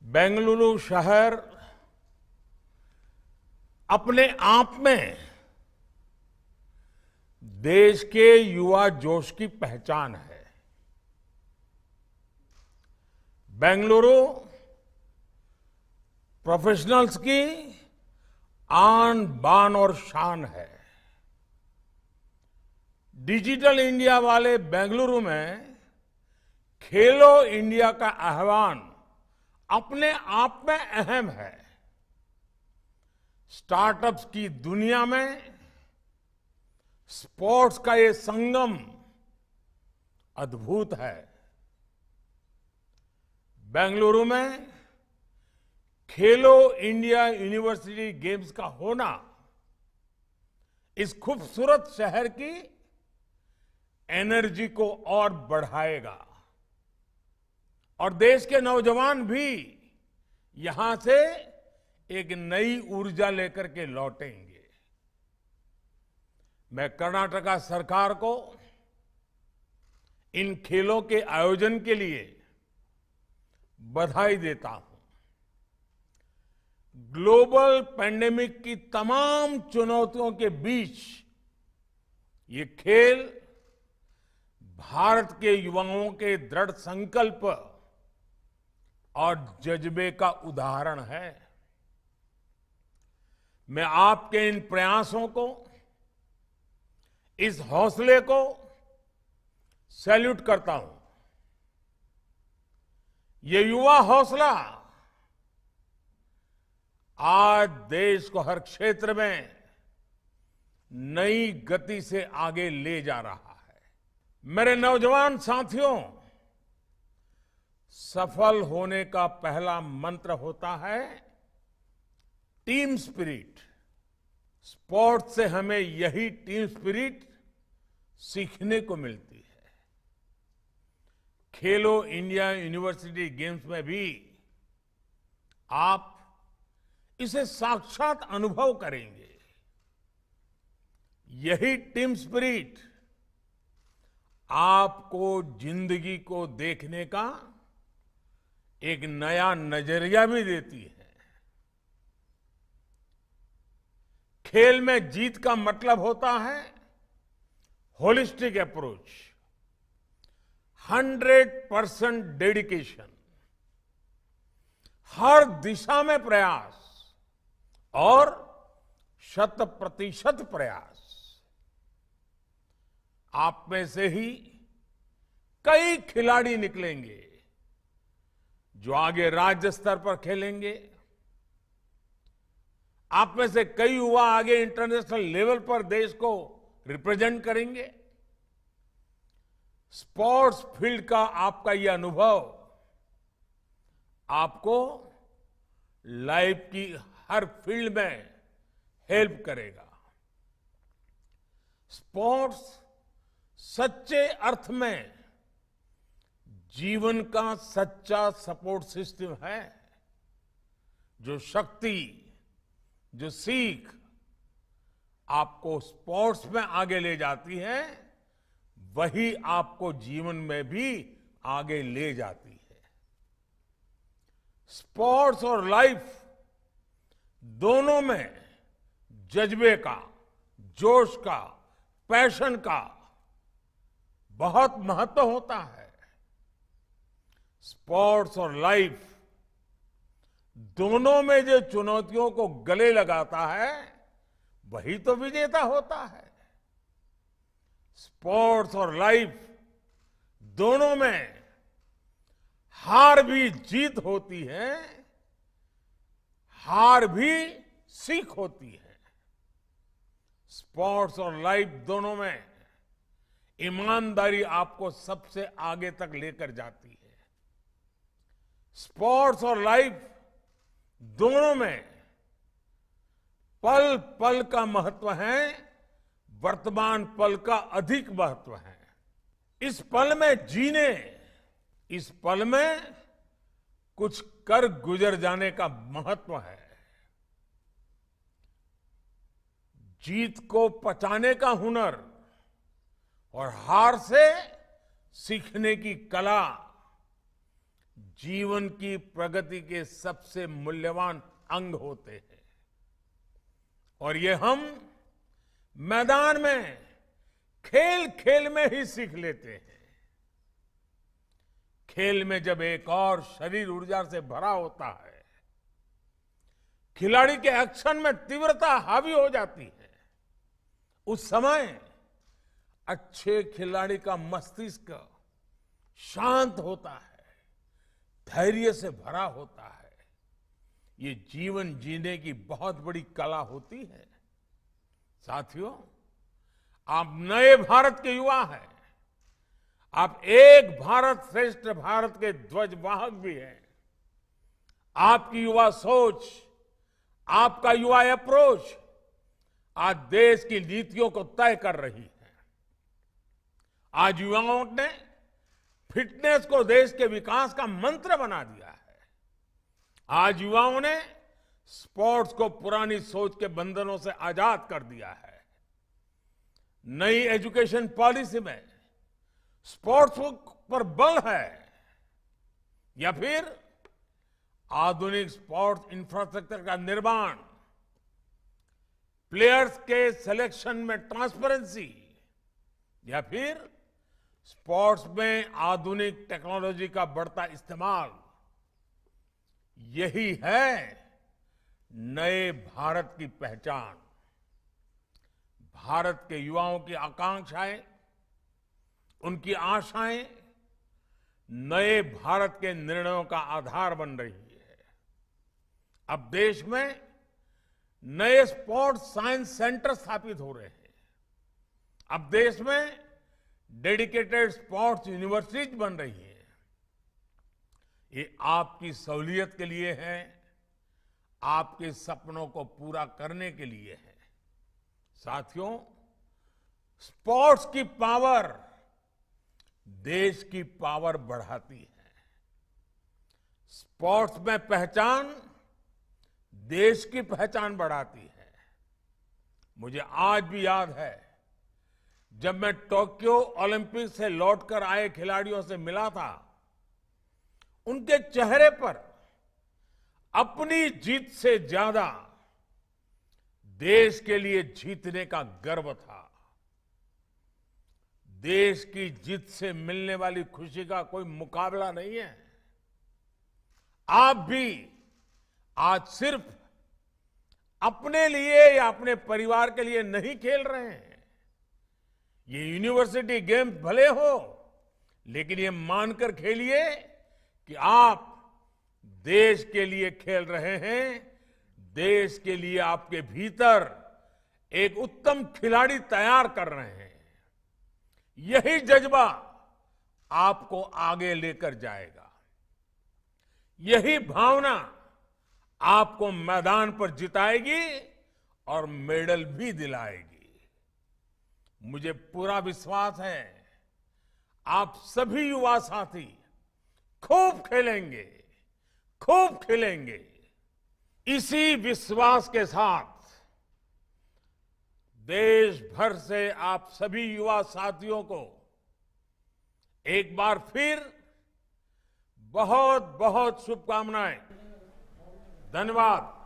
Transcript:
बेंगलुरु शहर अपने आप में देश के युवा जोश की पहचान है। बेंगलुरु प्रोफेशनल्स की आन बान और शान है। डिजिटल इंडिया वाले बेंगलुरु में खेलो इंडिया का आह्वान अपने आप में अहम है। स्टार्टअप्स की दुनिया में स्पोर्ट्स का ये संगम अद्भुत है। बेंगलुरु में खेलो इंडिया यूनिवर्सिटी गेम्स का होना इस खूबसूरत शहर की एनर्जी को और बढ़ाएगा और देश के नौजवान भी यहां से एक नई ऊर्जा लेकर के लौटेंगे। मैं कर्नाटका सरकार को इन खेलों के आयोजन के लिए बधाई देता हूं। ग्लोबल पैंडेमिक की तमाम चुनौतियों के बीच ये खेल भारत के युवाओं के दृढ़ संकल्प और जज्बे का उदाहरण है। मैं आपके इन प्रयासों को, इस हौसले को सैल्यूट करता हूं। ये युवा हौसला आज देश को हर क्षेत्र में नई गति से आगे ले जा रहा है। मेरे नौजवान साथियों, सफल होने का पहला मंत्र होता है टीम स्पिरिट। स्पोर्ट्स से हमें यही टीम स्पिरिट सीखने को मिलती है। खेलो इंडिया यूनिवर्सिटी गेम्स में भी आप इसे साक्षात अनुभव करेंगे। यही टीम स्पिरिट आपको जिंदगी को देखने का एक नया नजरिया भी देती है। खेल में जीत का मतलब होता है होलिस्टिक अप्रोच, 100% डेडिकेशन, हर दिशा में प्रयास और 100% प्रयास। आप में से ही कई खिलाड़ी निकलेंगे जो आगे राज्य स्तर पर खेलेंगे। आप में से कई युवा आगे इंटरनेशनल लेवल पर देश को रिप्रेजेंट करेंगे। स्पोर्ट्स फील्ड का आपका यह अनुभव आपको लाइफ की हर फील्ड में हेल्प करेगा। स्पोर्ट्स सच्चे अर्थ में जीवन का सच्चा सपोर्ट सिस्टम है। जो शक्ति, जो सीख आपको स्पोर्ट्स में आगे ले जाती है, वही आपको जीवन में भी आगे ले जाती है। स्पोर्ट्स और लाइफ दोनों में जज्बे का, जोश का, पैशन का बहुत महत्व होता है। स्पोर्ट्स और लाइफ दोनों में जो चुनौतियों को गले लगाता है, वही तो विजेता होता है। स्पोर्ट्स और लाइफ दोनों में हार भी जीत होती है, हार भी सीख होती है। स्पोर्ट्स और लाइफ दोनों में ईमानदारी आपको सबसे आगे तक लेकर जाती है। स्पोर्ट्स और लाइफ दोनों में पल पल का महत्व है, वर्तमान पल का अधिक महत्व है। इस पल में जीने, इस पल में कुछ कर गुजर जाने का महत्व है। जीत को पचाने का हुनर और हार से सीखने की कला जीवन की प्रगति के सबसे मूल्यवान अंग होते हैं और ये हम मैदान में खेल खेल में ही सीख लेते हैं। खेल में जब एक और शरीर ऊर्जा से भरा होता है, खिलाड़ी के एक्शन में तीव्रता हावी हो जाती है, उस समय अच्छे खिलाड़ी का मस्तिष्क शांत होता है, धैर्य से भरा होता है। ये जीवन जीने की बहुत बड़ी कला होती है। साथियों, आप नए भारत के युवा हैं। आप एक भारत श्रेष्ठ भारत के ध्वजवाहक भी हैं। आपकी युवा सोच, आपका युवा अप्रोच आज देश की नीतियों को तय कर रही है। आज युवाओं ने फिटनेस को देश के विकास का मंत्र बना दिया है। आज युवाओं ने स्पोर्ट्स को पुरानी सोच के बंधनों से आजाद कर दिया है। नई एजुकेशन पॉलिसी में स्पोर्ट्स पर बल है या फिर आधुनिक स्पोर्ट्स इंफ्रास्ट्रक्चर का निर्माण, प्लेयर्स के सिलेक्शन में ट्रांसपेरेंसी या फिर स्पोर्ट्स में आधुनिक टेक्नोलॉजी का बढ़ता इस्तेमाल, यही है नए भारत की पहचान। भारत के युवाओं की आकांक्षाएं, उनकी आशाएं नए भारत के निर्णयों का आधार बन रही है। अब देश में नए स्पोर्ट्स साइंस सेंटर स्थापित हो रहे हैं। अब देश में डेडिकेटेड स्पोर्ट्स यूनिवर्सिटीज बन रही है। ये आपकी सहूलियत के लिए है, आपके सपनों को पूरा करने के लिए है। साथियों, स्पोर्ट्स की पावर देश की पावर बढ़ाती है। स्पोर्ट्स में पहचान देश की पहचान बढ़ाती है। मुझे आज भी याद है, जब मैं टोक्यो ओलंपिक से लौटकर आए खिलाड़ियों से मिला था, उनके चेहरे पर अपनी जीत से ज्यादा देश के लिए जीतने का गर्व था। देश की जीत से मिलने वाली खुशी का कोई मुकाबला नहीं है। आप भी आज सिर्फ अपने लिए या अपने परिवार के लिए नहीं खेल रहे हैं। ये यूनिवर्सिटी गेम्स भले हो, लेकिन ये मानकर खेलिए कि आप देश के लिए खेल रहे हैं। देश के लिए आपके भीतर एक उत्तम खिलाड़ी तैयार कर रहे हैं। यही जज्बा आपको आगे लेकर जाएगा। यही भावना आपको मैदान पर जिताएगी और मेडल भी दिलाएगी। मुझे पूरा विश्वास है, आप सभी युवा साथी खूब खेलेंगे, खूब खेलेंगे। इसी विश्वास के साथ देश भर से आप सभी युवा साथियों को एक बार फिर बहुत बहुत शुभकामनाएं। धन्यवाद।